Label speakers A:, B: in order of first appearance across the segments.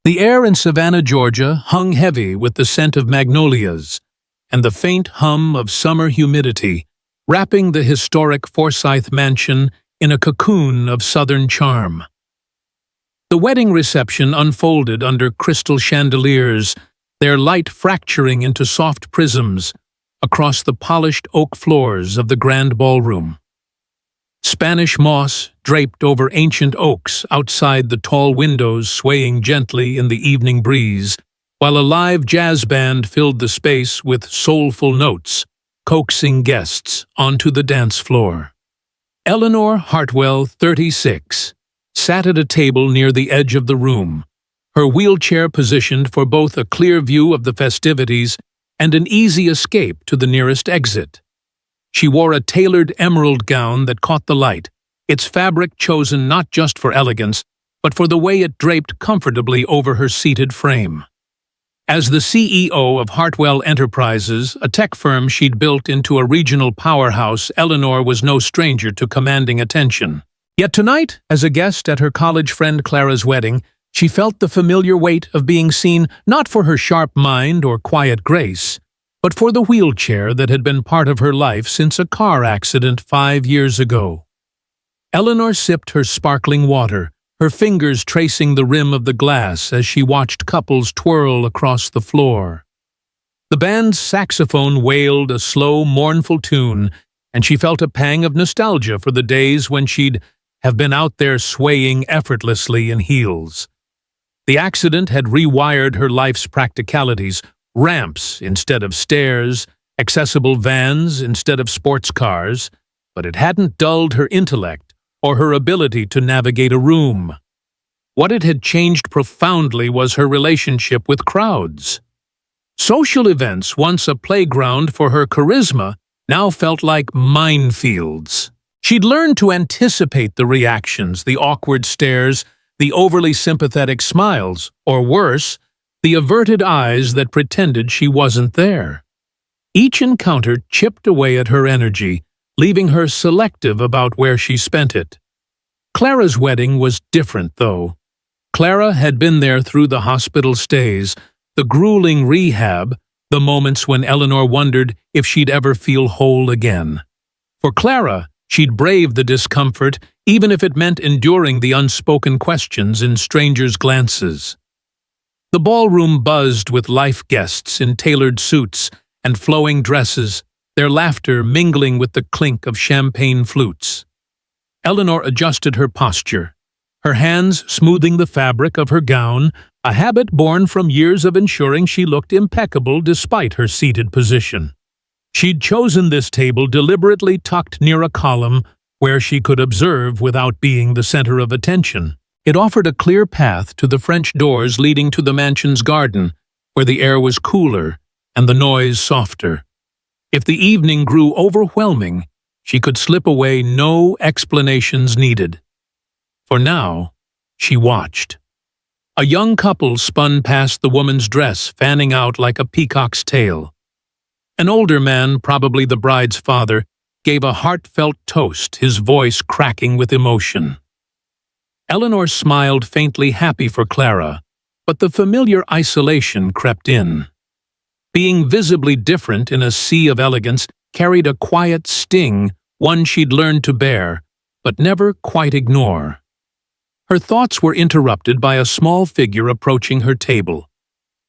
A: The air in Savannah, Georgia, hung heavy with the scent of magnolias and the faint hum of summer humidity, wrapping the historic Forsyth mansion in a cocoon of southern charm. The wedding reception unfolded under crystal chandeliers, their light fracturing into soft prisms across the polished oak floors of the grand ballroom. Spanish moss draped over ancient oaks outside the tall windows swaying gently in the evening breeze, while a live jazz band filled the space with soulful notes, coaxing guests onto the dance floor. Eleanor Hartwell, 36, sat at a table near the edge of the room, her wheelchair positioned for both a clear view of the festivities and an easy escape to the nearest exit. She wore a tailored emerald gown that caught the light, its fabric chosen not just for elegance, but for the way it draped comfortably over her seated frame. As the CEO of Hartwell Enterprises, a tech firm she'd built into a regional powerhouse, Eleanor was no stranger to commanding attention. Yet tonight, as a guest at her college friend Clara's wedding, she felt the familiar weight of being seen not for her sharp mind or quiet grace, but for the wheelchair that had been part of her life since a car accident 5 years ago. Eleanor sipped her sparkling water, her fingers tracing the rim of the glass as she watched couples twirl across the floor. The band's saxophone wailed a slow, mournful tune, and she felt a pang of nostalgia for the days when she'd have been out there swaying effortlessly in heels. The accident had rewired her life's practicalities, ramps instead of stairs, accessible vans instead of sports cars, but it hadn't dulled her intellect or her ability to navigate a room. What it had changed profoundly was her relationship with crowds. Social events, once a playground for her charisma, now felt like minefields. She'd learned to anticipate the reactions, the awkward stares, the overly sympathetic smiles, or worse, the averted eyes that pretended she wasn't there. Each encounter chipped away at her energy, leaving her selective about where she spent it. Clara's wedding was different, though. Clara had been there through the hospital stays, the grueling rehab, the moments when Eleanor wondered if she'd ever feel whole again. For Clara, she'd braved the discomfort, even if it meant enduring the unspoken questions in strangers' glances. The ballroom buzzed with life guests in tailored suits and flowing dresses, their laughter mingling with the clink of champagne flutes. Eleanor adjusted her posture, her hands smoothing the fabric of her gown, a habit born from years of ensuring she looked impeccable despite her seated position. She'd chosen this table deliberately tucked near a column where she could observe without being the center of attention. It offered a clear path to the French doors leading to the mansion's garden, where the air was cooler and the noise softer. If the evening grew overwhelming, she could slip away, no explanations needed. For now, she watched. A young couple spun past the woman's dress, fanning out like a peacock's tail. An older man, probably the bride's father, gave a heartfelt toast, his voice cracking with emotion. Eleanor smiled, faintly happy for Clara, but the familiar isolation crept in. Being visibly different in a sea of elegance carried a quiet sting, one she'd learned to bear, but never quite ignore. Her thoughts were interrupted by a small figure approaching her table.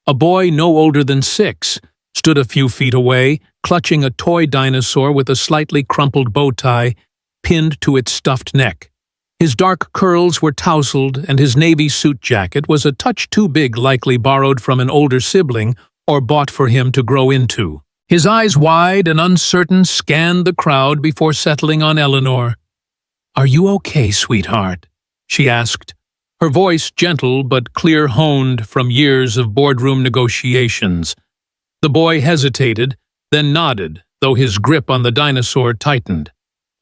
A: A boy no older than 6 stood a few feet away, clutching a toy dinosaur with a slightly crumpled bow tie pinned to its stuffed neck. His dark curls were tousled, and his navy suit jacket was a touch too big, likely borrowed from an older sibling or bought for him to grow into. His eyes, wide and uncertain, scanned the crowd before settling on Eleanor. "Are you okay, sweetheart?" she asked, her voice gentle but clear-honed from years of boardroom negotiations. The boy hesitated, then nodded, though his grip on the dinosaur tightened.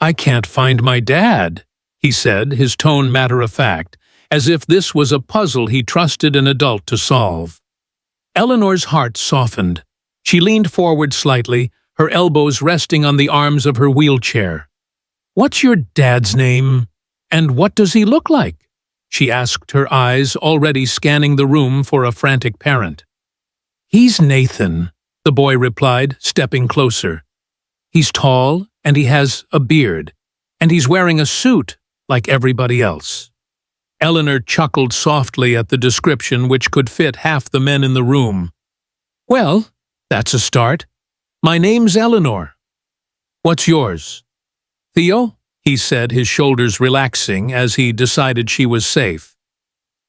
A: "I can't find my dad," he said, his tone matter-of-fact, as if this was a puzzle he trusted an adult to solve. Eleanor's heart softened. She leaned forward slightly, her elbows resting on the arms of her wheelchair. "What's your dad's name? And what does he look like?" she asked, her eyes already scanning the room for a frantic parent. "He's Nathan," the boy replied, stepping closer. "He's tall, and he has a beard, and he's wearing a suit like everybody else." Eleanor chuckled softly at the description, which could fit half the men in the room. "Well, that's a start. My name's Eleanor. What's yours?" "Theo," he said, his shoulders relaxing as he decided she was safe.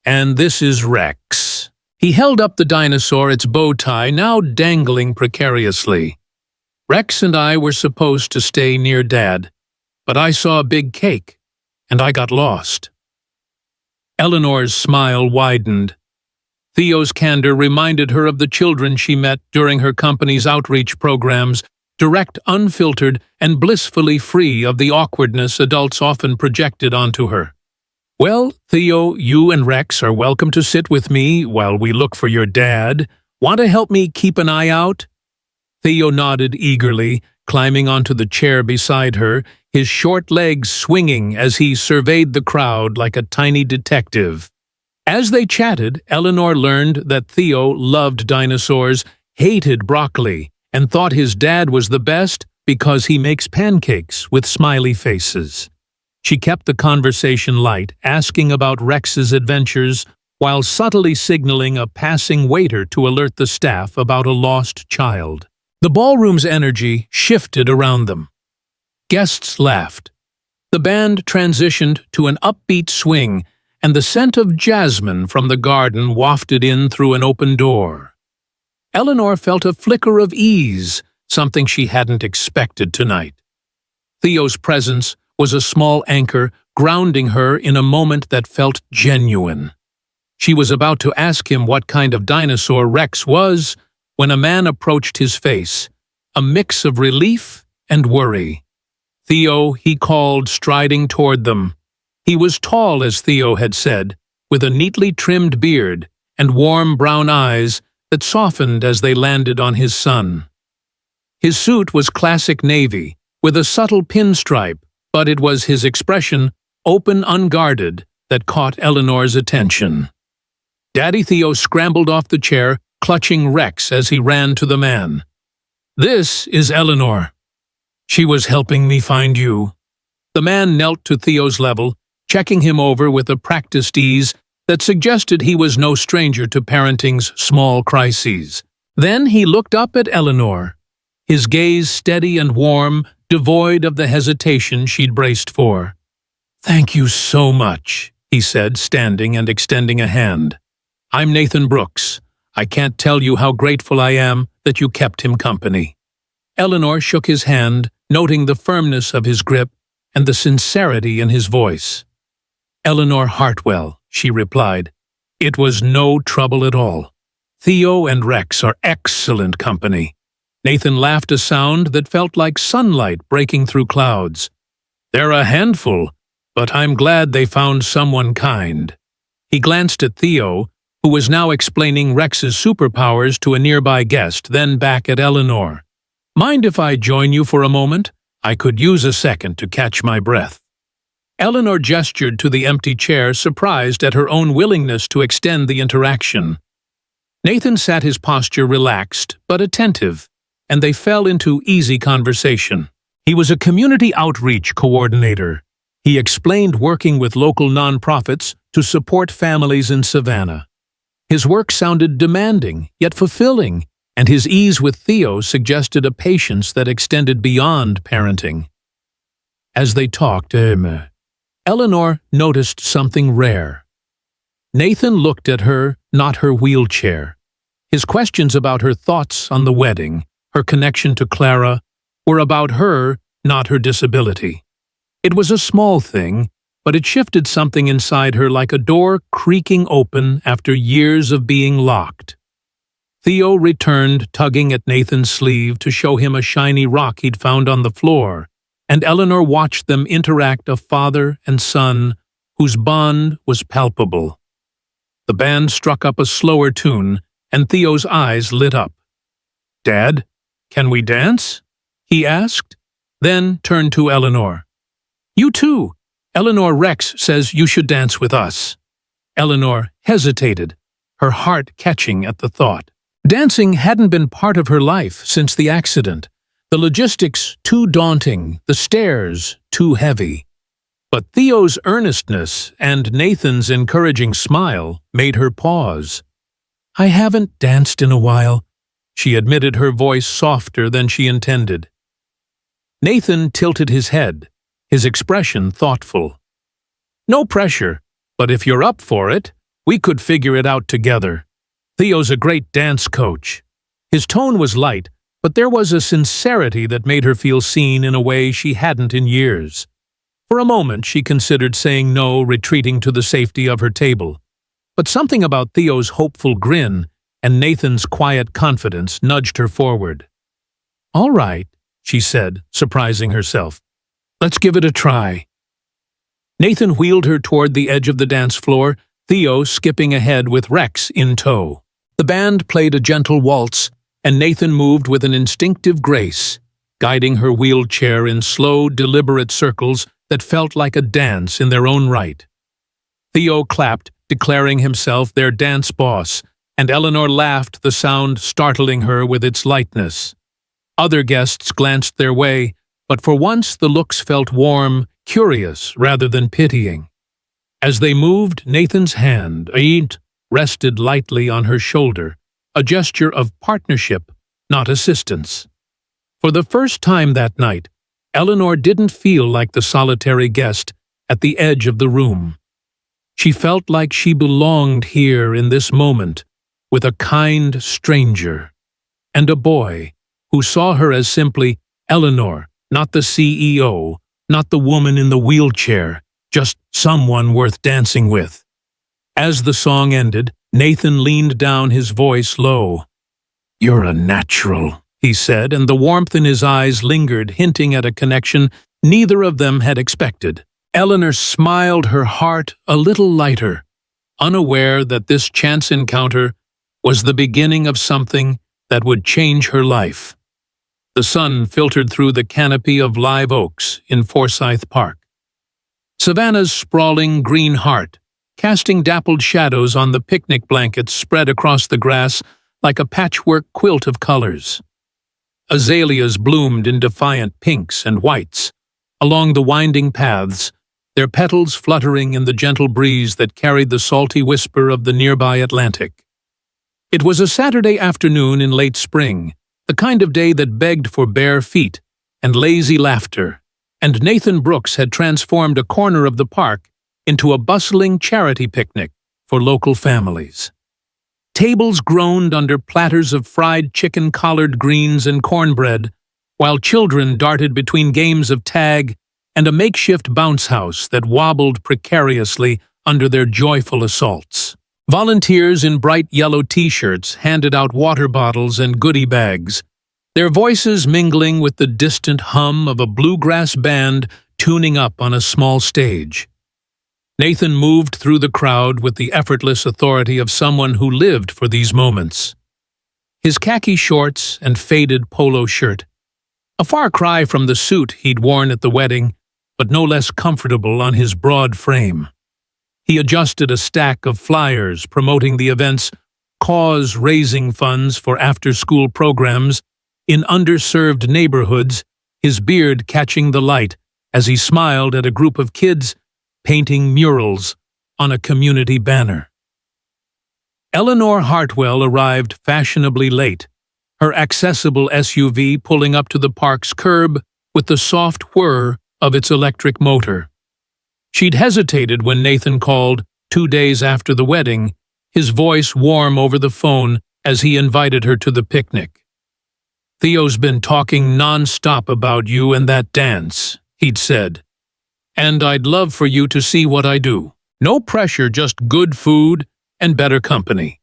A: "And this is Rex." He held up the dinosaur, its bow tie now dangling precariously. "Rex and I were supposed to stay near Dad, but I saw a big cake, and I got lost." Eleanor's smile widened. Theo's candor reminded her of the children she met during her company's outreach programs, direct, unfiltered, and blissfully free of the awkwardness adults often projected onto her. "Well, Theo, you and Rex are welcome to sit with me while we look for your dad. Want to help me keep an eye out?" Theo nodded eagerly, climbing onto the chair beside her, his short legs swinging as he surveyed the crowd like a tiny detective. As they chatted, Eleanor learned that Theo loved dinosaurs, hated broccoli, and thought his dad was the best because he makes pancakes with smiley faces. She kept the conversation light, asking about Rex's adventures while subtly signaling a passing waiter to alert the staff about a lost child. The ballroom's energy shifted around them. Guests laughed. The band transitioned to an upbeat swing, and the scent of jasmine from the garden wafted in through an open door. Eleanor felt a flicker of ease, something she hadn't expected tonight. Theo's presence was a small anchor, grounding her in a moment that felt genuine. She was about to ask him what kind of dinosaur Rex was when a man approached his face, a mix of relief and worry. "Theo," he called, striding toward them. He was tall, as Theo had said, with a neatly trimmed beard and warm brown eyes that softened as they landed on his son. His suit was classic navy, with a subtle pinstripe, but it was his expression, open, unguarded, that caught Eleanor's attention. Daddy Theo scrambled off the chair, clutching Rex as he ran to the man. "This is Eleanor. She was helping me find you." The man knelt to Theo's level, checking him over with a practiced ease that suggested he was no stranger to parenting's small crises. Then he looked up at Eleanor, his gaze steady and warm, devoid of the hesitation she'd braced for. "Thank you so much," he said, standing and extending a hand. "I'm Nathan Brooks. I can't tell you how grateful I am that you kept him company." Eleanor shook his hand, noting the firmness of his grip and the sincerity in his voice. "Eleanor Hartwell," she replied. "It was no trouble at all. Theo and Rex are excellent company." Nathan laughed, a sound that felt like sunlight breaking through clouds. "They're a handful, but I'm glad they found someone kind." He glanced at Theo, who was now explaining Rex's superpowers to a nearby guest, then back at Eleanor. "Mind if I join you for a moment? I could use a second to catch my breath." Eleanor gestured to the empty chair, surprised at her own willingness to extend the interaction. Nathan sat, his posture relaxed but attentive, and they fell into easy conversation. He was a community outreach coordinator. He explained working with local nonprofits to support families in Savannah. His work sounded demanding, yet fulfilling, and his ease with Theo suggested a patience that extended beyond parenting. As they talked, Eleanor noticed something rare. Nathan looked at her, not her wheelchair. His questions about her thoughts on the wedding, her connection to Clara, were about her, not her disability. It was a small thing, but it shifted something inside her like a door creaking open after years of being locked. Theo returned, tugging at Nathan's sleeve to show him a shiny rock he'd found on the floor, and Eleanor watched them interact, a father and son whose bond was palpable. The band struck up a slower tune, and Theo's eyes lit up. "Dad, can we dance?" he asked, then turned to Eleanor. "You too. Eleanor, Rex says you should dance with us." Eleanor hesitated, her heart catching at the thought. Dancing hadn't been part of her life since the accident. The logistics too daunting, the stairs too heavy. But Theo's earnestness and Nathan's encouraging smile made her pause. "I haven't danced in a while," she admitted, her voice softer than she intended. Nathan tilted his head, his expression thoughtful. "No pressure, but if you're up for it, we could figure it out together. Theo's a great dance coach." His tone was light, but there was a sincerity that made her feel seen in a way she hadn't in years. For a moment she considered saying no, retreating to the safety of her table. But something about Theo's hopeful grin and Nathan's quiet confidence nudged her forward. "All right," she said, surprising herself. "Let's give it a try." Nathan wheeled her toward the edge of the dance floor, Theo skipping ahead with Rex in tow. The band played a gentle waltz, and Nathan moved with an instinctive grace, guiding her wheelchair in slow, deliberate circles that felt like a dance in their own right. Theo clapped, declaring himself their dance boss, and Eleanor laughed, the sound startling her with its lightness. Other guests glanced their way, but for once the looks felt warm, curious rather than pitying. As they moved, Nathan's hand, rested lightly on her shoulder, a gesture of partnership, not assistance. For the first time that night, Eleanor didn't feel like the solitary guest at the edge of the room. She felt like she belonged here in this moment, with a kind stranger, and a boy who saw her as simply Eleanor, not the CEO, not the woman in the wheelchair, just someone worth dancing with. As the song ended, Nathan leaned down, his voice low. "You're a natural," he said, and the warmth in his eyes lingered, hinting at a connection neither of them had expected. Eleanor smiled, her heart a little lighter, unaware that this chance encounter was the beginning of something that would change her life. The sun filtered through the canopy of live oaks in Forsyth Park. Savannah's sprawling green heart, casting dappled shadows on the picnic blankets spread across the grass like a patchwork quilt of colors. Azaleas bloomed in defiant pinks and whites along the winding paths, their petals fluttering in the gentle breeze that carried the salty whisper of the nearby Atlantic. It was a Saturday afternoon in late spring, the kind of day that begged for bare feet and lazy laughter, and Nathan Brooks had transformed a corner of the park into a bustling charity picnic for local families. Tables groaned under platters of fried chicken, collard greens, and cornbread, while children darted between games of tag and a makeshift bounce house that wobbled precariously under their joyful assaults. Volunteers in bright yellow t-shirts handed out water bottles and goodie bags, their voices mingling with the distant hum of a bluegrass band tuning up on a small stage. Nathan moved through the crowd with the effortless authority of someone who lived for these moments. His khaki shorts and faded polo shirt, a far cry from the suit he'd worn at the wedding, but no less comfortable on his broad frame. He adjusted a stack of flyers promoting the event's cause-raising funds for after-school programs in underserved neighborhoods, his beard catching the light as he smiled at a group of kids painting murals on a community banner. Eleanor Hartwell arrived fashionably late, her accessible SUV pulling up to the park's curb with the soft whir of its electric motor. She'd hesitated when Nathan called 2 days after the wedding, his voice warm over the phone as he invited her to the picnic. "Theo's been talking non-stop about you and that dance," he'd said. "And I'd love for you to see what I do. No pressure, just good food and better company."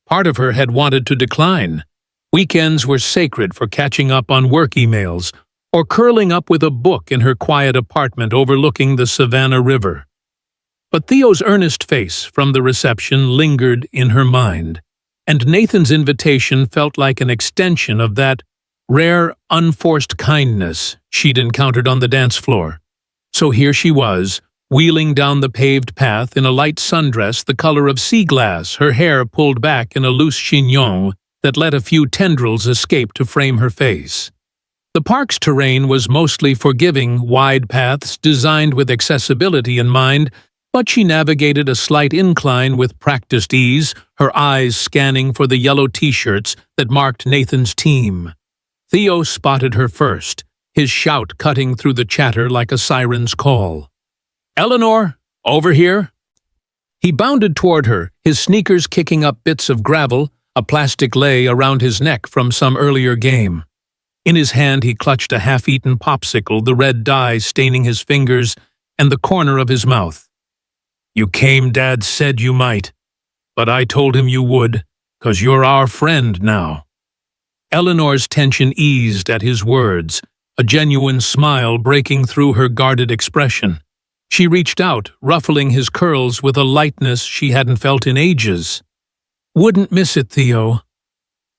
A: Part of her had wanted to decline. Weekends were sacred for catching up on work emails or curling up with a book in her quiet apartment overlooking the Savannah River. But Theo's earnest face from the reception lingered in her mind, and Nathan's invitation felt like an extension of that rare, unforced kindness she'd encountered on the dance floor. So here she was, wheeling down the paved path in a light sundress the color of sea glass, her hair pulled back in a loose chignon that let a few tendrils escape to frame her face. The park's terrain was mostly forgiving, wide paths designed with accessibility in mind, but she navigated a slight incline with practiced ease, her eyes scanning for the yellow t-shirts that marked Nathan's team. Theo spotted her first, his shout cutting through the chatter like a siren's call. "Eleanor, over here!" He bounded toward her, his sneakers kicking up bits of gravel, a plastic lei around his neck from some earlier game. In his hand he clutched a half-eaten popsicle, the red dye staining his fingers and the corner of his mouth. "You came, Dad said you might, but I told him you would, 'cause you're our friend now." Eleanor's tension eased at his words, a genuine smile breaking through her guarded expression. She reached out, ruffling his curls with a lightness she hadn't felt in ages. "Wouldn't miss it, Theo.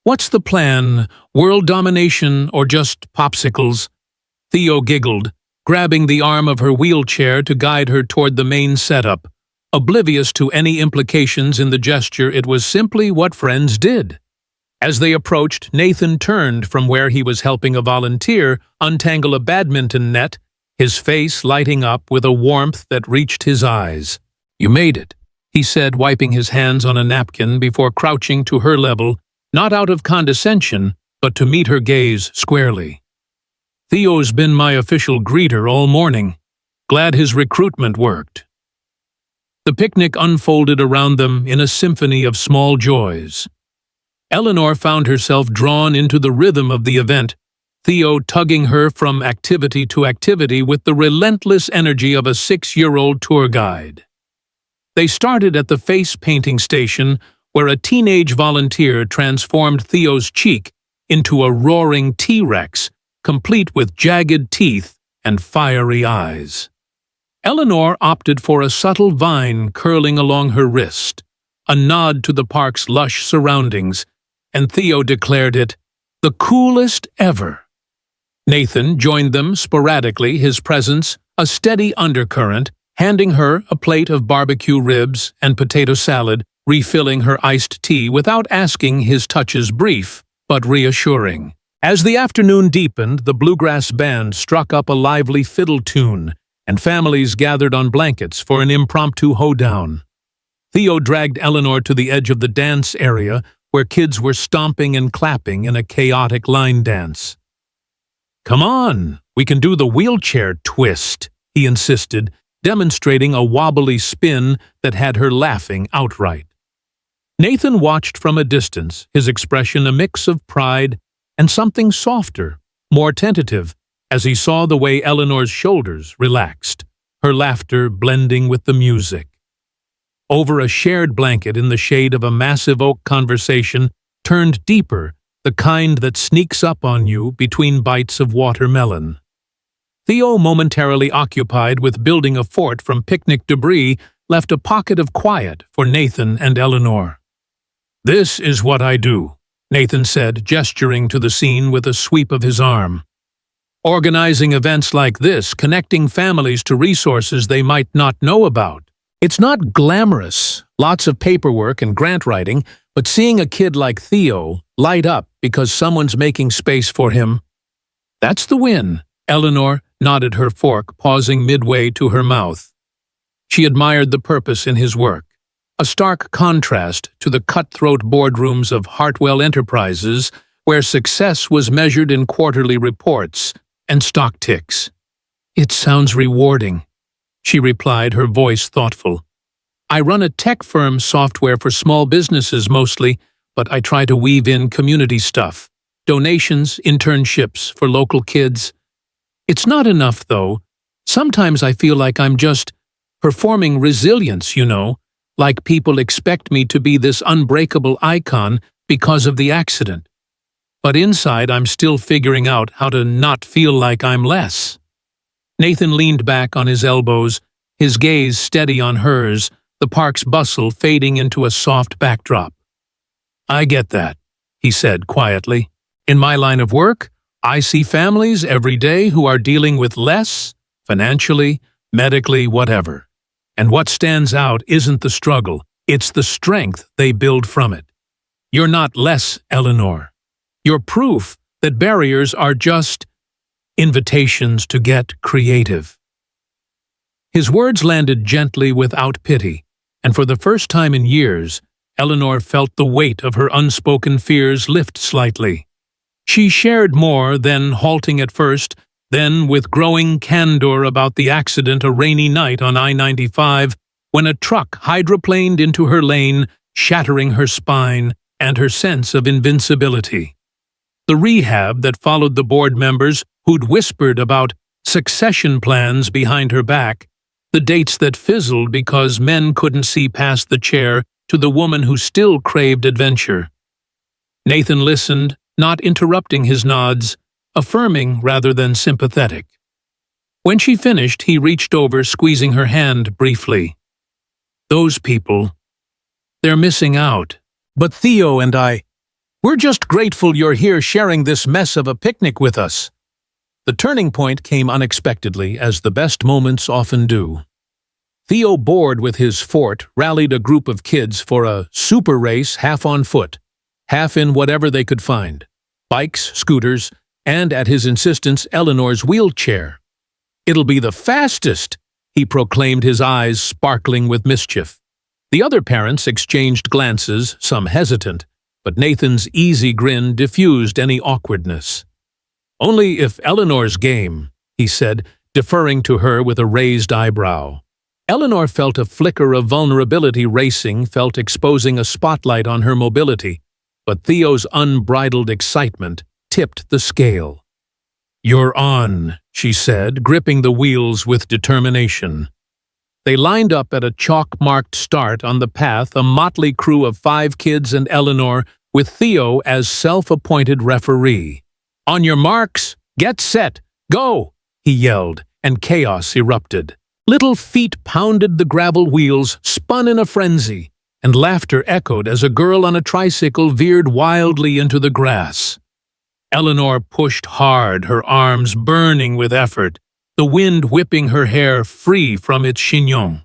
A: What's the plan? World domination or just popsicles?" Theo giggled, grabbing the arm of her wheelchair to guide her toward the main setup. Oblivious to any implications in the gesture, it was simply what friends did. As they approached, Nathan turned from where he was helping a volunteer untangle a badminton net, his face lighting up with a warmth that reached his eyes. "You made it," he said, wiping his hands on a napkin before crouching to her level, not out of condescension, but to meet her gaze squarely. "Theo's been my official greeter all morning. Glad his recruitment worked." The picnic unfolded around them in a symphony of small joys. Eleanor found herself drawn into the rhythm of the event, Theo tugging her from activity to activity with the relentless energy of a 6-year-old tour guide. They started at the face painting station, where a teenage volunteer transformed Theo's cheek into a roaring T-Rex, complete with jagged teeth and fiery eyes. Eleanor opted for a subtle vine curling along her wrist, a nod to the park's lush surroundings, and Theo declared it the coolest ever. Nathan joined them sporadically, his presence a steady undercurrent, handing her a plate of barbecue ribs and potato salad, refilling her iced tea without asking, his touches brief but reassuring. As the afternoon deepened, the bluegrass band struck up a lively fiddle tune, and families gathered on blankets for an impromptu hoedown. Theo dragged Eleanor to the edge of the dance area, where kids were stomping and clapping in a chaotic line dance. "Come on, we can do the wheelchair twist," he insisted, demonstrating a wobbly spin that had her laughing outright. Nathan watched from a distance, his expression a mix of pride and something softer, more tentative, as he saw the way Eleanor's shoulders relaxed, her laughter blending with the music. Over a shared blanket in the shade of a massive oak, conversation turned deeper, the kind that sneaks up on you between bites of watermelon. Theo, momentarily occupied with building a fort from picnic debris, left a pocket of quiet for Nathan and Eleanor. "This is what I do," Nathan said, gesturing to the scene with a sweep of his arm. "Organizing events like this, connecting families to resources they might not know about. It's not glamorous, lots of paperwork and grant writing, but seeing a kid like Theo light up because someone's making space for him, that's the win." Eleanor nodded her fork, pausing midway to her mouth. She admired the purpose in his work, a stark contrast to the cutthroat boardrooms of Hartwell Enterprises, where success was measured in quarterly reports and stock ticks. "It sounds rewarding," she replied, her voice thoughtful. "I run a tech firm, software for small businesses mostly, but I try to weave in community stuff, donations, internships for local kids. It's not enough, though. Sometimes I feel like I'm just performing resilience, like people expect me to be this unbreakable icon because of the accident. But inside, I'm still figuring out how to not feel like I'm less." Nathan leaned back on his elbows, his gaze steady on hers, the park's bustle fading into a soft backdrop. "I get that," he said quietly. "In my line of work, I see families every day who are dealing with less, financially, medically, whatever. And what stands out isn't the struggle, it's the strength they build from it. You're not less, Eleanor. You're proof that barriers are just invitations to get creative. His words landed gently without pity, and for the first time in years, Eleanor felt the weight of her unspoken fears lift slightly. She shared more, then halting at first, then with growing candor about the accident a rainy night on I-95 when a truck hydroplaned into her lane, shattering her spine and her sense of invincibility. The rehab that followed the board members who'd whispered about succession plans behind her back, the dates that fizzled because men couldn't see past the chair to the woman who still craved adventure. Nathan listened, not interrupting his nods, affirming rather than sympathetic. When she finished, he reached over, squeezing her hand briefly. Those people, they're missing out. But Theo and we're just grateful you're here sharing this mess of a picnic with us. The turning point came unexpectedly, as the best moments often do. Theo, bored with his fort, rallied a group of kids for a super race, half on foot, half in whatever they could find. Bikes, scooters, and, at his insistence, Eleanor's wheelchair. "It'll be the fastest," he proclaimed, his eyes sparkling with mischief. The other parents exchanged glances, some hesitant, but Nathan's easy grin diffused any awkwardness. "Only if Eleanor's game," he said, deferring to her with a raised eyebrow. Eleanor felt a flicker of vulnerability racing, felt exposing a spotlight on her mobility, but Theo's unbridled excitement tipped the scale. "You're on," she said, gripping the wheels with determination. They lined up at a chalk-marked start on the path, a motley crew of 5 kids and Eleanor, with Theo as self-appointed referee. "On your marks, get set, go!" he yelled, and chaos erupted. Little feet pounded the gravel wheels, spun in a frenzy, and laughter echoed as a girl on a tricycle veered wildly into the grass. Eleanor pushed hard, her arms burning with effort, the wind whipping her hair free from its chignon.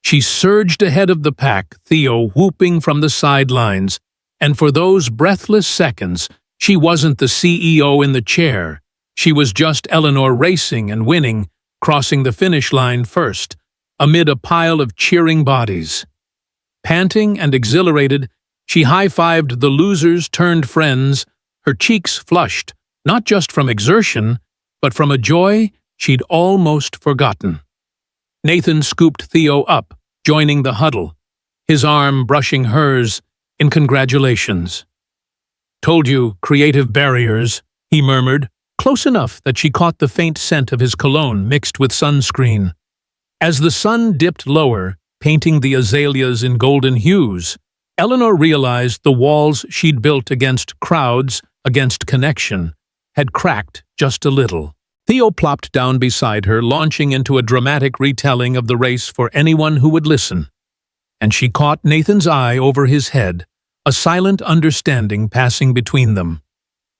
A: She surged ahead of the pack, Theo whooping from the sidelines, and for those breathless seconds, she wasn't the CEO in the chair. She was just Eleanor racing and winning, crossing the finish line first, amid a pile of cheering bodies. Panting and exhilarated, she high-fived the losers turned friends, her cheeks flushed, not just from exertion, but from a joy she'd almost forgotten. Nathan scooped Theo up, joining the huddle, his arm brushing hers in congratulations. "Told you, creative barriers," he murmured, close enough that she caught the faint scent of his cologne mixed with sunscreen. As the sun dipped lower, painting the azaleas in golden hues, Eleanor realized the walls she'd built against crowds, against connection, had cracked just a little. Theo plopped down beside her, launching into a dramatic retelling of the race for anyone who would listen. And she caught Nathan's eye over his head, a silent understanding passing between them.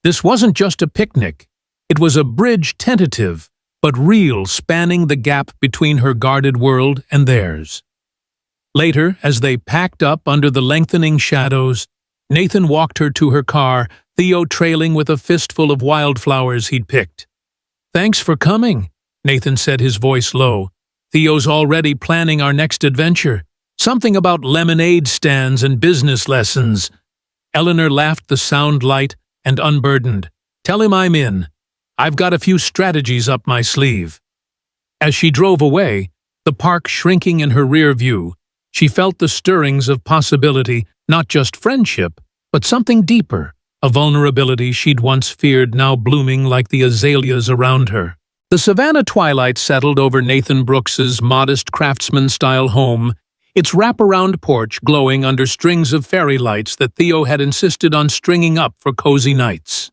A: This wasn't just a picnic. It was a bridge, tentative, but real, spanning the gap between her guarded world and theirs. Later, as they packed up under the lengthening shadows, Nathan walked her to her car, Theo trailing with a fistful of wildflowers he'd picked. "Thanks for coming," Nathan said, his voice low. "Theo's already planning our next adventure. Something about lemonade stands and business lessons." Eleanor laughed, the sound light and unburdened. "Tell him I'm in. I've got a few strategies up my sleeve." As she drove away, the park shrinking in her rear view, she felt the stirrings of possibility, not just friendship, but something deeper, a vulnerability she'd once feared now blooming like the azaleas around her. The savannah twilight settled over Nathan Brooks's modest craftsman-style home, its wraparound porch glowing under strings of fairy lights that Theo had insisted on stringing up for cozy nights.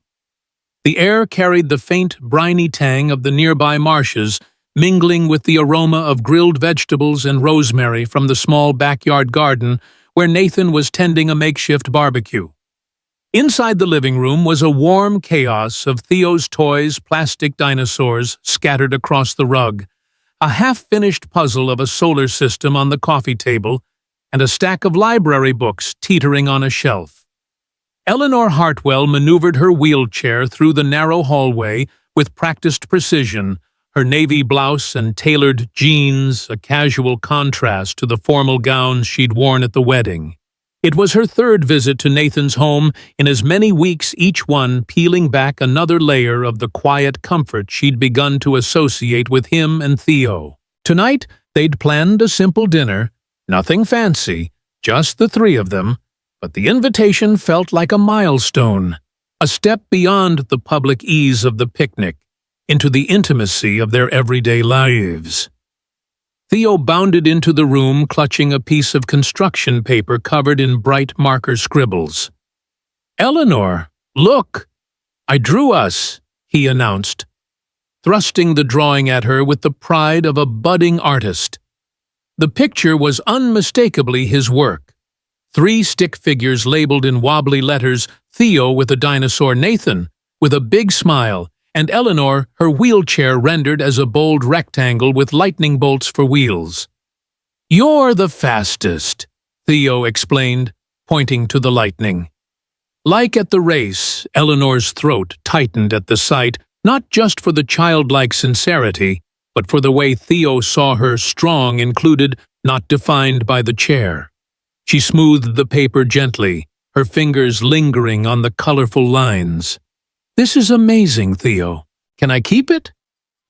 A: The air carried the faint, briny tang of the nearby marshes, mingling with the aroma of grilled vegetables and rosemary from the small backyard garden where Nathan was tending a makeshift barbecue. Inside the living room was a warm chaos of Theo's toys, plastic dinosaurs scattered across the rug, a half-finished puzzle of a solar system on the coffee table, and a stack of library books teetering on a shelf. Eleanor Hartwell maneuvered her wheelchair through the narrow hallway with practiced precision, her navy blouse and tailored jeans a casual contrast to the formal gowns she'd worn at the wedding. It was her third visit to Nathan's home in as many weeks, each one peeling back another layer of the quiet comfort she'd begun to associate with him and Theo. Tonight, they'd planned a simple dinner, nothing fancy, just the three of them, but the invitation felt like a milestone, a step beyond the public ease of the picnic, into the intimacy of their everyday lives. Theo bounded into the room clutching a piece of construction paper covered in bright marker scribbles. "Eleanor, look! I drew us," he announced, thrusting the drawing at her with the pride of a budding artist. The picture was unmistakably his work. 3 stick figures labeled in wobbly letters, Theo with a dinosaur, Nathan with a big smile, and Eleanor, her wheelchair rendered as a bold rectangle with lightning bolts for wheels. "You're the fastest," Theo explained, pointing to the lightning. Like at the race, Eleanor's throat tightened at the sight, not just for the childlike sincerity, but for the way Theo saw her, strong included, not defined by the chair. She smoothed the paper gently, her fingers lingering on the colorful lines. "This is amazing, Theo. Can I keep it?"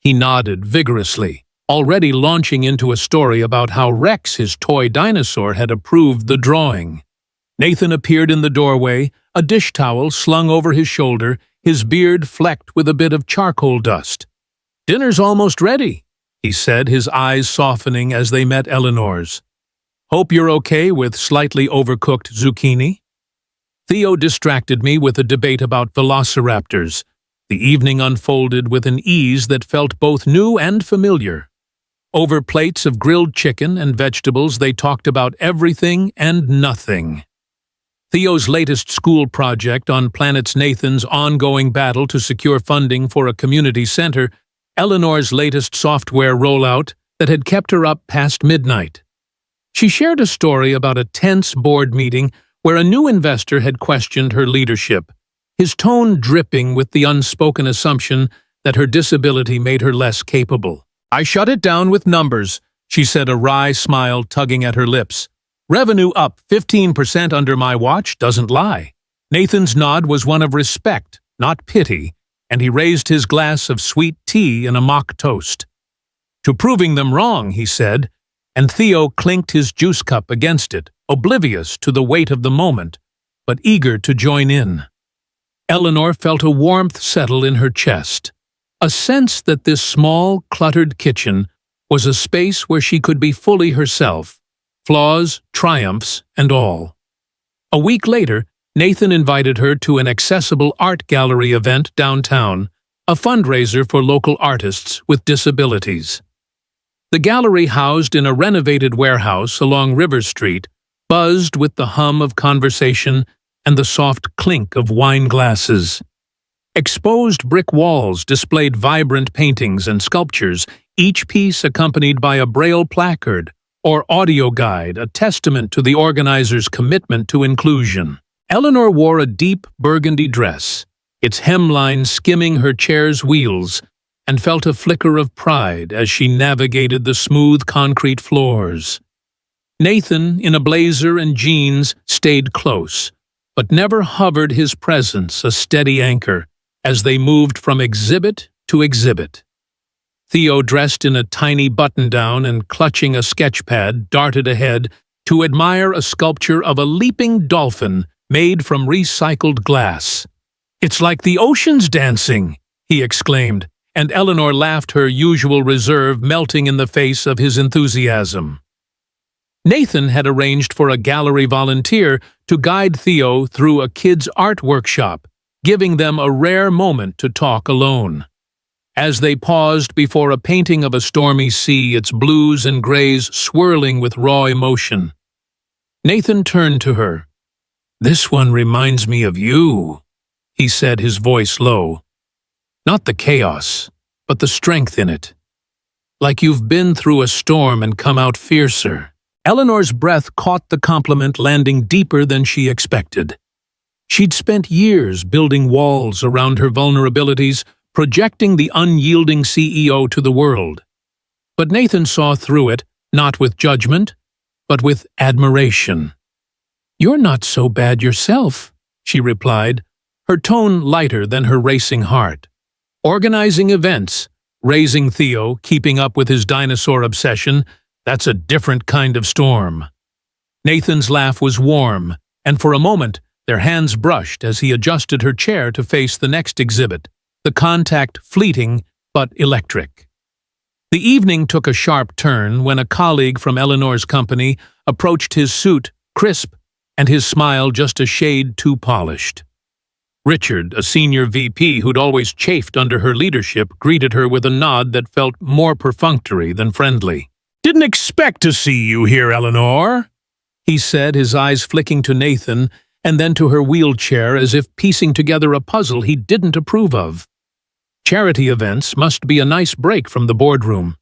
A: He nodded vigorously, already launching into a story about how Rex, his toy dinosaur, had approved the drawing. Nathan appeared in the doorway, a dish towel slung over his shoulder, his beard flecked with a bit of charcoal dust. "Dinner's almost ready," he said, his eyes softening as they met Eleanor's. "Hope you're okay with slightly overcooked zucchini?" Theo distracted me with a debate about velociraptors. The evening unfolded with an ease that felt both new and familiar. Over plates of grilled chicken and vegetables, they talked about everything and nothing. Theo's latest school project on Planet's Nathan's ongoing battle to secure funding for a community center, Eleanor's latest software rollout that had kept her up past midnight. She shared a story about a tense board meeting where a new investor had questioned her leadership, his tone dripping with the unspoken assumption that her disability made her less capable. "I shut it down with numbers," she said, a wry smile tugging at her lips. "Revenue up 15% under my watch doesn't lie." Nathan's nod was one of respect, not pity, and he raised his glass of sweet tea in a mock toast. "To proving them wrong," he said, and Theo clinked his juice cup against it, oblivious to the weight of the moment, but eager to join in. Eleanor felt a warmth settle in her chest, a sense that this small, cluttered kitchen was a space where she could be fully herself, flaws, triumphs, and all. A week later, Nathan invited her to an accessible art gallery event downtown, a fundraiser for local artists with disabilities. The gallery, housed in a renovated warehouse along River Street, buzzed with the hum of conversation and the soft clink of wine glasses. Exposed brick walls displayed vibrant paintings and sculptures, each piece accompanied by a braille placard or audio guide, a testament to the organizers' commitment to inclusion. Eleanor wore a deep burgundy dress, its hemline skimming her chair's wheels, and felt a flicker of pride as she navigated the smooth concrete floors. Nathan, in a blazer and jeans, stayed close, but never hovered his presence a steady anchor as they moved from exhibit to exhibit. Theo, dressed in a tiny button-down and clutching a sketchpad, darted ahead to admire a sculpture of a leaping dolphin made from recycled glass. "It's like the ocean's dancing," he exclaimed, and Eleanor laughed, her usual reserve melting in the face of his enthusiasm. Nathan had arranged for a gallery volunteer to guide Theo through a kids' art workshop, giving them a rare moment to talk alone. As they paused before a painting of a stormy sea, its blues and grays swirling with raw emotion, Nathan turned to her. "This one reminds me of you," he said, his voice low. "Not the chaos, but the strength in it. like you've been through a storm and come out fiercer." Eleanor's breath caught the compliment, landing deeper than she expected. She'd spent years building walls around her vulnerabilities, projecting the unyielding CEO to the world. But Nathan saw through it, not with judgment, but with admiration. "You're not so bad yourself," she replied, her tone lighter than her racing heart. "Organizing events, raising Theo, keeping up with his dinosaur obsession, that's a different kind of storm." Nathan's laugh was warm, and for a moment their hands brushed as he adjusted her chair to face the next exhibit, the contact fleeting but electric. The evening took a sharp turn when a colleague from Eleanor's company approached his suit, crisp, and his smile just a shade too polished. Richard, a senior VP who'd always chafed under her leadership, greeted her with a nod that felt more perfunctory than friendly. "Didn't expect to see you here, Eleanor," he said, his eyes flicking to Nathan and then to her wheelchair as if piecing together a puzzle he didn't approve of. Charity events must be a nice break from the boardroom.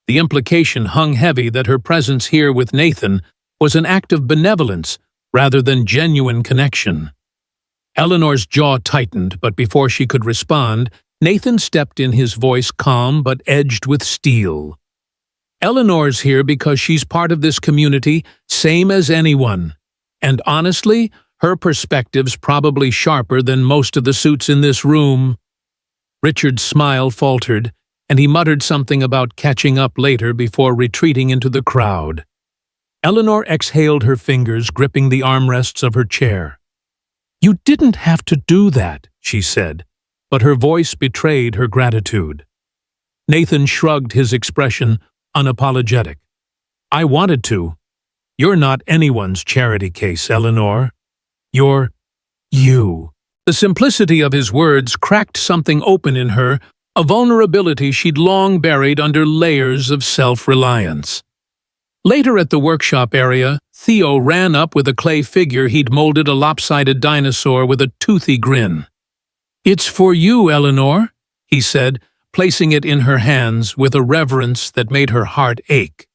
A: The implication hung heavy that her presence here with Nathan was an act of benevolence rather than genuine connection. Eleanor's jaw tightened, but before she could respond, Nathan stepped in, his voice calm but edged with steel. "Eleanor's here because she's part of this community, same as anyone. And honestly, her perspective's probably sharper than most of the suits in this room." Richard's smile faltered, and he muttered something about catching up later before retreating into the crowd. Eleanor exhaled, her fingers gripping the armrests of her chair. "You didn't have to do that," she said, but her voice betrayed her gratitude. Nathan shrugged, his expression unapologetic. "I wanted to. You're not anyone's charity case, Eleanor. You're you." The simplicity of his words cracked something open in her, a vulnerability she'd long buried under layers of self-reliance. Later at the workshop area, Theo ran up with a clay figure he'd molded, a lopsided dinosaur with a toothy grin. "It's for you, Eleanor," he said, placing it in her hands with a reverence that made her heart ache.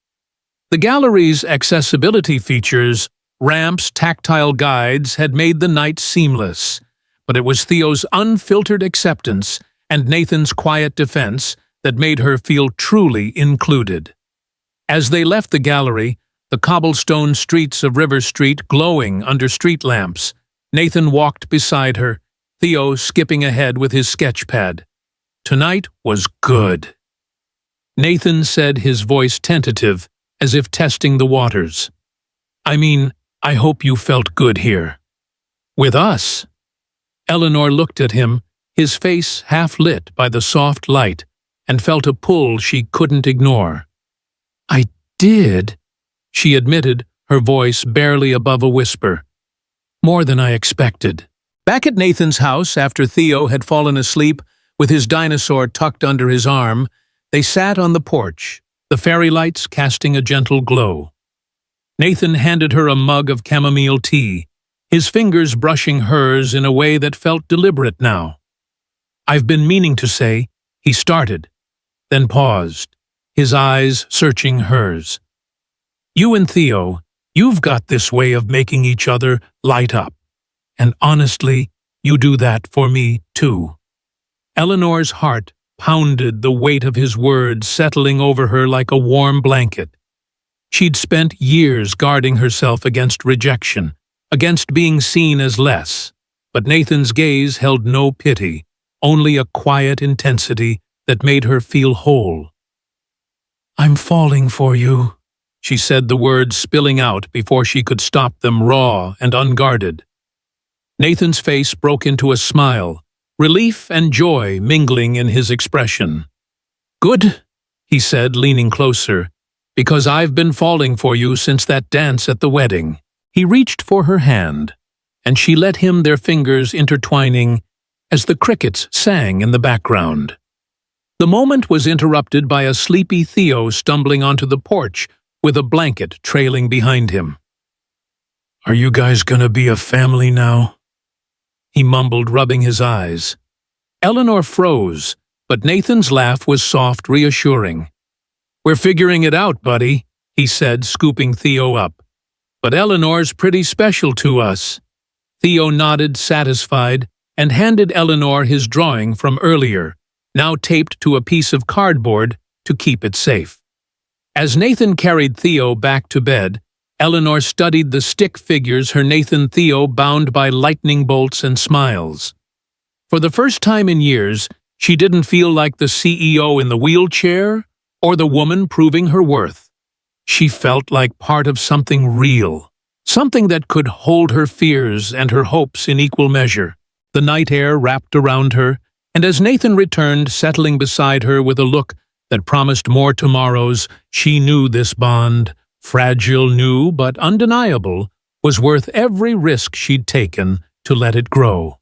A: The gallery's accessibility features, ramps, tactile guides, had made the night seamless, but it was Theo's unfiltered acceptance and Nathan's quiet defense that made her feel truly included. As they left the gallery, the cobblestone streets of River Street glowing under street lamps, Nathan walked beside her, Theo skipping ahead with his sketchpad. Tonight was good. Nathan said, his voice tentative, as if testing the waters. "I mean, I hope you felt good here. With us." Eleanor looked at him, his face half lit by the soft light, and felt a pull she couldn't ignore. "I did," she admitted, her voice barely above a whisper. "More than I expected." Back at Nathan's house, after Theo had fallen asleep with his dinosaur tucked under his arm, they sat on the porch, the fairy lights casting a gentle glow. Nathan handed her a mug of chamomile tea, his fingers brushing hers in a way that felt deliberate now. "I've been meaning to say," he started, then paused, his eyes searching hers. "You and Theo, you've got this way of making each other light up. And honestly, you do that for me, too." Eleanor's heart pounded, the weight of his words settling over her like a warm blanket. She'd spent years guarding herself against rejection, against being seen as less, but Nathan's gaze held no pity, only a quiet intensity that made her feel whole. "I'm falling for you," she said, the words spilling out before she could stop them, raw and unguarded. Nathan's face broke into a smile, relief and joy mingling in his expression. "Good," he said, leaning closer, "because I've been falling for you since that dance at the wedding." He reached for her hand, and she let him, their fingers intertwining as the crickets sang in the background. The moment was interrupted by a sleepy Theo stumbling onto the porch with a blanket trailing behind him. "Are you guys gonna be a family now?" he mumbled, rubbing his eyes. Eleanor froze, but Nathan's laugh was soft, reassuring. "We're figuring it out, buddy," he said, scooping Theo up. "But Eleanor's pretty special to us." Theo nodded, satisfied, and handed Eleanor his drawing from earlier, now taped to a piece of cardboard to keep it safe. As Nathan carried Theo back to bed, Eleanor studied the stick figures her Nathan Theo bound by lightning bolts and smiles. For the first time in years, she didn't feel like the CEO in the wheelchair or the woman proving her worth. She felt like part of something real, something that could hold her fears and her hopes in equal measure. The night air wrapped around her, and as Nathan returned, settling beside her with a look that promised more tomorrows, she knew this bond, fragile, new, but undeniable, was worth every risk she'd taken to let it grow.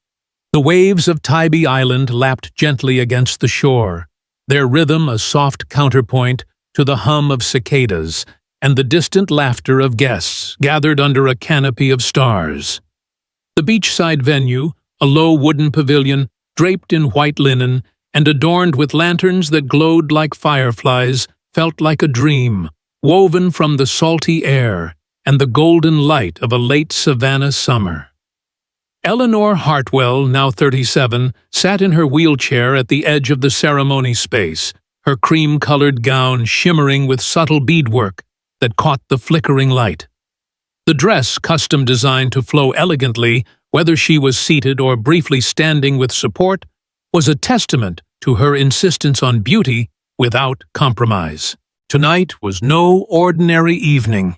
A: The waves of Tybee Island lapped gently against the shore, their rhythm a soft counterpoint to the hum of cicadas and the distant laughter of guests gathered under a canopy of stars. The beachside venue, a low wooden pavilion draped in white linen and adorned with lanterns that glowed like fireflies, felt like a dream, woven from the salty air and the golden light of a late Savannah summer. Eleanor Hartwell, now 37, sat in her wheelchair at the edge of the ceremony space, her cream-colored gown shimmering with subtle beadwork that caught the flickering light. The dress, custom-designed to flow elegantly, whether she was seated or briefly standing with support, was a testament to her insistence on beauty without compromise. Tonight was no ordinary evening.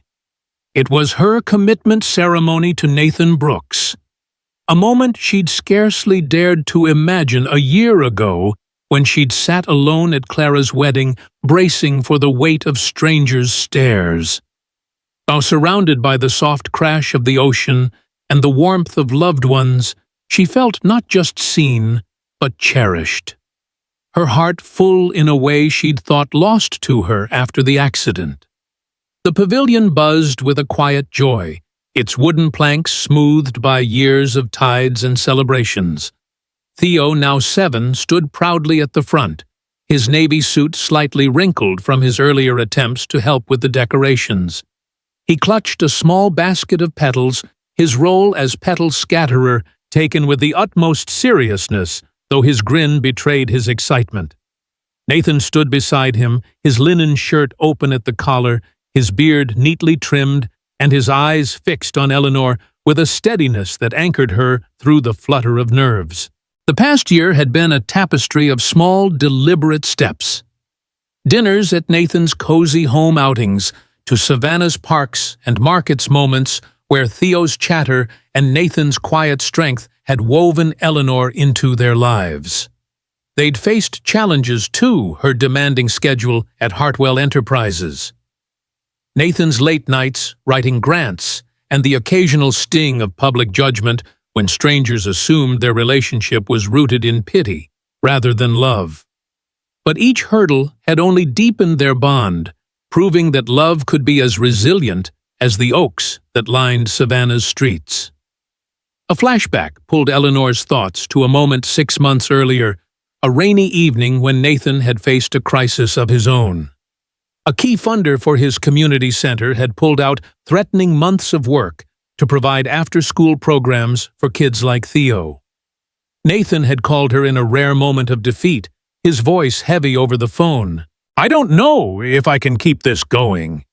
A: It was her commitment ceremony to Nathan Brooks, a moment she'd scarcely dared to imagine a year ago when she'd sat alone at Clara's wedding, bracing for the weight of strangers' stares. Now surrounded by the soft crash of the ocean and the warmth of loved ones, she felt not just seen, but cherished. Her heart full in a way she'd thought lost to her after the accident. The pavilion buzzed with a quiet joy, its wooden planks smoothed by years of tides and celebrations. Theo, now 7, stood proudly at the front, his navy suit slightly wrinkled from his earlier attempts to help with the decorations. He clutched a small basket of petals, his role as petal scatterer taken with the utmost seriousness, though his grin betrayed his excitement. Nathan stood beside him, his linen shirt open at the collar, his beard neatly trimmed, and his eyes fixed on Eleanor with a steadiness that anchored her through the flutter of nerves. The past year had been a tapestry of small, deliberate steps. Dinners at Nathan's cozy home outings, to Savannah's parks and markets moments where Theo's chatter and Nathan's quiet strength had woven Eleanor into their lives. They'd faced challenges, too, her demanding schedule at Hartwell Enterprises. Nathan's late nights, writing grants, and the occasional sting of public judgment when strangers assumed their relationship was rooted in pity rather than love. But each hurdle had only deepened their bond, proving that love could be as resilient as the oaks that lined Savannah's streets. A flashback pulled Eleanor's thoughts to a moment 6 months earlier, a rainy evening when Nathan had faced a crisis of his own. A key funder for his community center had pulled out threatening months of work to provide after-school programs for kids like Theo. Nathan had called her in a rare moment of defeat, his voice heavy over the phone. "I don't know if I can keep this going,"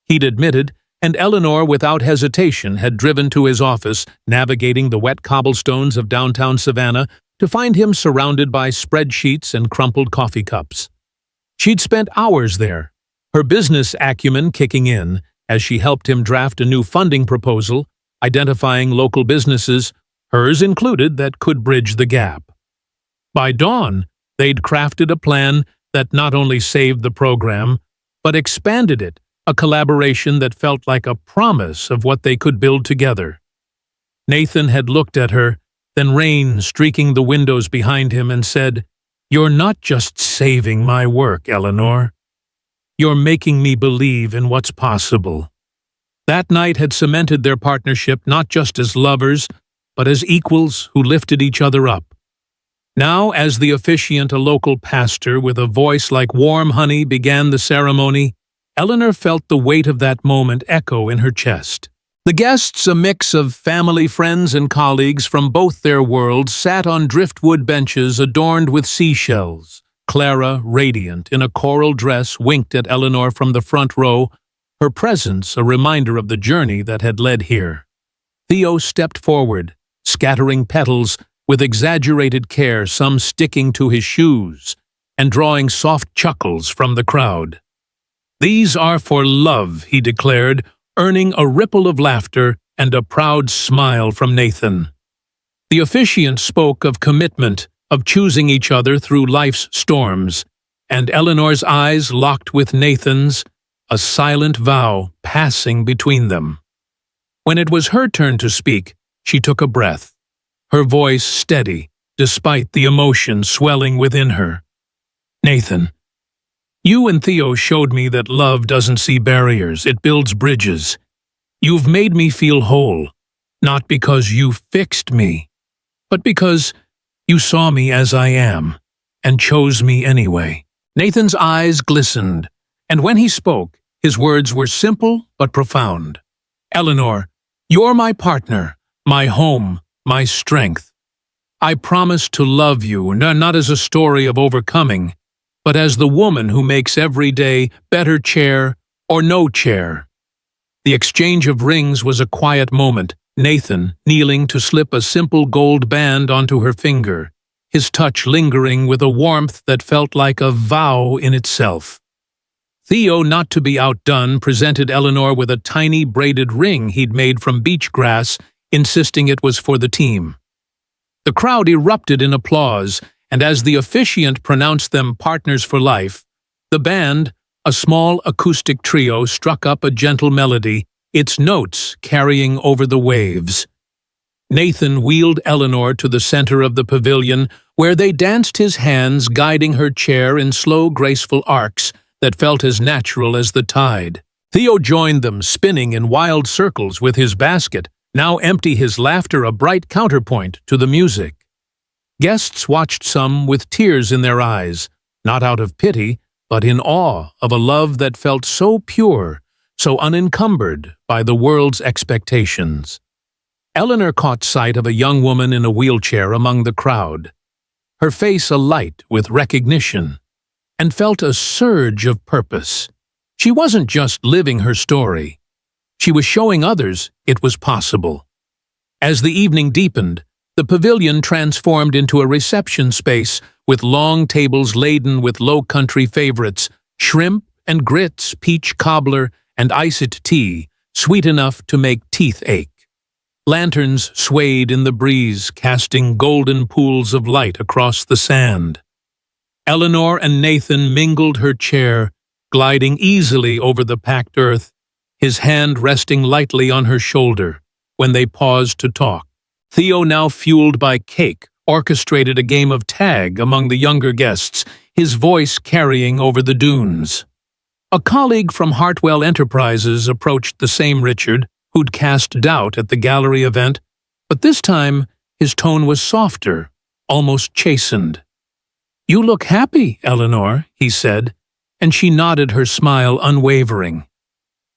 A: he'd admitted, and Eleanor, without hesitation, had driven to his office, navigating the wet cobblestones of downtown Savannah, to find him surrounded by spreadsheets and crumpled coffee cups. She'd spent hours there, her business acumen kicking in, as she helped him draft a new funding proposal, identifying local businesses, hers included, that could bridge the gap. By dawn, they'd crafted a plan that not only saved the program, but expanded it, a collaboration that felt like a promise of what they could build together. Nathan had looked at her, then rain streaking the windows behind him, and said, "You're not just saving my work, Eleanor. You're making me believe in what's possible." That night had cemented their partnership not just as lovers, but as equals who lifted each other up. Now, as the officiant, a local pastor with a voice like warm honey, began the ceremony, Eleanor felt the weight of that moment echo in her chest. The guests, a mix of family, friends, and colleagues from both their worlds, sat on driftwood benches adorned with seashells. Clara, radiant in a coral dress, winked at Eleanor from the front row, her presence a reminder of the journey that had led here. Theo stepped forward, scattering petals with exaggerated care, some sticking to his shoes, and drawing soft chuckles from the crowd. "These are for love," he declared, earning a ripple of laughter and a proud smile from Nathan. The officiant spoke of commitment, of choosing each other through life's storms, and Eleanor's eyes locked with Nathan's, a silent vow passing between them. When it was her turn to speak, she took a breath, her voice steady, despite the emotion swelling within her. "Nathan, you and Theo showed me that love doesn't see barriers, it builds bridges. You've made me feel whole, not because you fixed me, but because you saw me as I am, and chose me anyway." Nathan's eyes glistened, and when he spoke, his words were simple but profound. "Eleanor, you're my partner, my home, my strength. I promise to love you, not as a story of overcoming, but as the woman who makes every day better chair or no chair." The exchange of rings was a quiet moment, Nathan kneeling to slip a simple gold band onto her finger, his touch lingering with a warmth that felt like a vow in itself. Theo, not to be outdone, presented Eleanor with a tiny braided ring he'd made from beach grass, insisting it was for the team. The crowd erupted in applause, and as the officiant pronounced them partners for life, the band, a small acoustic trio, struck up a gentle melody, its notes carrying over the waves. Nathan wheeled Eleanor to the center of the pavilion, where they danced, his hands guiding her chair in slow, graceful arcs that felt as natural as the tide. Theo joined them, spinning in wild circles with his basket, now empty, his laughter a bright counterpoint to the music. Guests watched, some with tears in their eyes, not out of pity, but in awe of a love that felt so pure, so unencumbered by the world's expectations. Eleanor caught sight of a young woman in a wheelchair among the crowd, her face alight with recognition, and felt a surge of purpose. She wasn't just living her story. She was showing others it was possible. As the evening deepened, the pavilion transformed into a reception space with long tables laden with low-country favorites, shrimp and grits, peach cobbler, and iced tea, sweet enough to make teeth ache. Lanterns swayed in the breeze, casting golden pools of light across the sand. Eleanor and Nathan mingled her chair, gliding easily over the packed earth, his hand resting lightly on her shoulder when they paused to talk. Theo, now fueled by cake, orchestrated a game of tag among the younger guests, his voice carrying over the dunes. A colleague from Hartwell Enterprises approached the same Richard, who'd cast doubt at the gallery event, but this time his tone was softer, almost chastened. "You look happy, Eleanor," he said, and she nodded, her smile unwavering.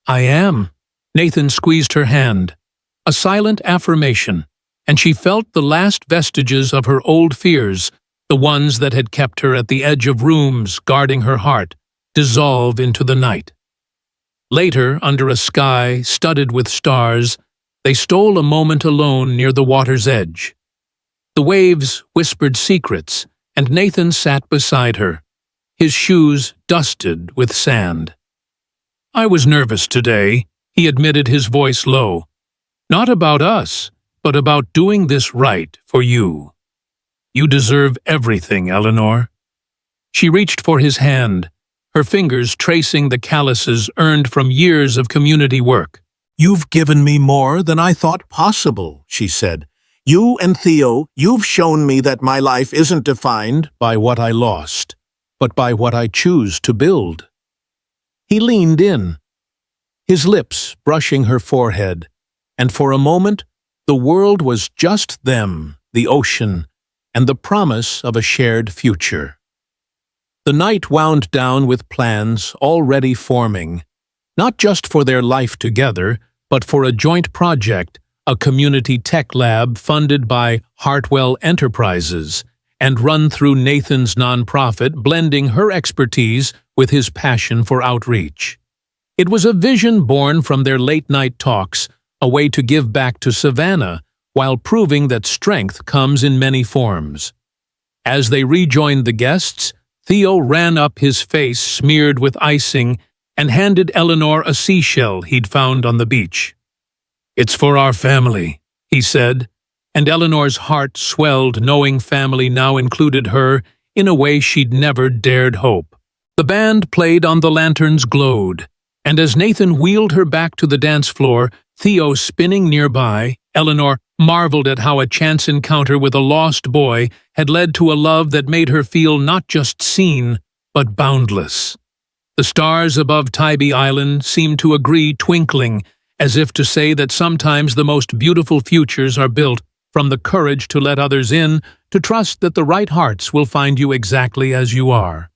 A: "I am." Nathan squeezed her hand, a silent affirmation, and she felt the last vestiges of her old fears, the ones that had kept her at the edge of rooms guarding her heart, dissolve into the night. Later, under a sky studded with stars, they stole a moment alone near the water's edge. The waves whispered secrets, and Nathan sat beside her, his shoes dusted with sand. "I was nervous today," he admitted, his voice low. "Not about us, but about doing this right for you. You deserve everything, Eleanor." She reached for his hand, her fingers tracing the calluses earned from years of community work.
B: "You've given me more than I thought possible," she said. "You and Theo, you've shown me that my life isn't defined by what I lost, but by what I choose to build." He leaned in, his lips brushing her forehead, and for a moment the world was just them, the ocean, and the promise of a shared future. The night wound down with plans already forming, not just for their life together, but for a joint project, a community tech lab funded by Hartwell Enterprises and run through Nathan's nonprofit, blending her expertise with his passion for outreach. It was a vision born from their late-night talks, a way to give back to Savannah while proving that strength comes in many forms. As they rejoined the guests, Theo ran up, his face smeared with icing, and handed Eleanor a seashell he'd found on the beach. "It's for our family," he said, and Eleanor's heart swelled knowing family now included her in a way she'd never dared hope. The band played on, the lanterns glowed, and as Nathan wheeled her back to the dance floor, Theo spinning nearby, Eleanor marveled at how a chance encounter with a lost boy had led to a love that made her feel not just seen, but boundless. The stars above Tybee Island seemed to agree, twinkling, as if to say that sometimes the most beautiful futures are built from the courage to let others in, to trust that the right hearts will find you exactly as you are.